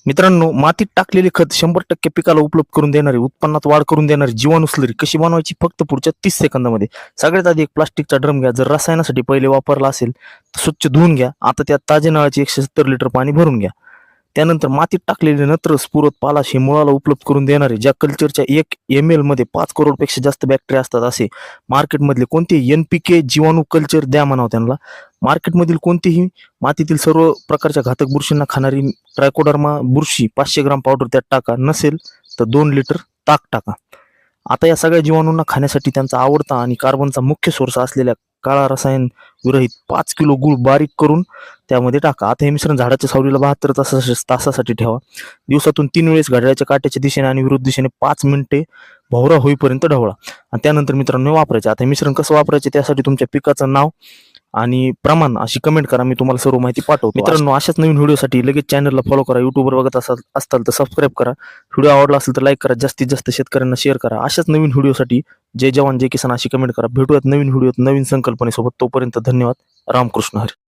मित्रांनो, मातीत टाकलेले खत 100% पिकाला उपलब्ध करून देणारे, उत्पन्नात वाढ करून देणारी जीवाणू स्लरी कशी बनवायची फक्त पुढच्या 30 सेकंदामध्ये. सगळ्यात आधी एक प्लास्टिकचा ड्रम घ्या. जर रसायनासाठी पहिले वापरला असेल तर स्वच्छ धुवून घ्या. आता त्यात ताज्या नळाचे 170 लिटर पाणी भरून घ्या. त्यानंतर मातीत टाकलेले नत्र, स्फुरद, पालाश हे मुळाला उपलब्ध करून देणारे, ज्या कल्चरच्या 1 ml मध्ये 5 करोडपेक्षा जास्त बॅक्टेरिया असतात असे मार्केटमधले कोणतेही NPK जीवाणू कल्चर द्या म्हणावं त्यांना. मार्केटमधील कोणतीही मातीतील सर्व प्रकारच्या घातक बुरशींना खाणारी ट्रायकोडर्मा बुरशी 500 ग्राम पावडर त्यात टाका. नसेल तर 2 लिटर ताक टाका. आता या सगळ्या जीवाणूंना खाण्यासाठी त्यांचा आवडता आणि कार्बनचा मुख्य सोर्स असलेल्या काळा रसायन विरहित 5 किलो गूळ बारीक करून त्यामध्ये टाका. आता हे मिश्रण झाडाच्या सावलीला 72 तासासाठी ठेवा. दिवसातून 3 वेळेस घड्याळाच्या काट्याच्या दिशेने आणि विरुद्ध दिशेने 5 मिनिटे भोवरा होईपर्यंत ढवळा आणि त्यानंतर मित्रांनो वापरायचे. आता हे मिश्रण कसं वापरायचे त्यासाठी तुमच्या पिकाचं नाव आणि प्रमाण अशी कमेंट करा. मी तुम्हाला सर्व माहिती पाठवतो. मित्रांनो, अशाच नवीन व्हिडिओसाठी लगेच चॅनलला फॉलो करा. युट्यूबवर बघत असताल तर सबस्क्राईब करा. व्हिडिओ आवडला असेल तर लाईक करा. जास्तीत जास्त शेतकऱ्यांना शेअर करा. अशाच नवीन व्हिडिओसाठी जय जवान जय किसान अशी कमेंट करा. भेटूयात नवीन व्हिडिओत नवीन संकल्पनेसोबत. तोपर्यंत धन्यवाद. रामकृष्ण हरी.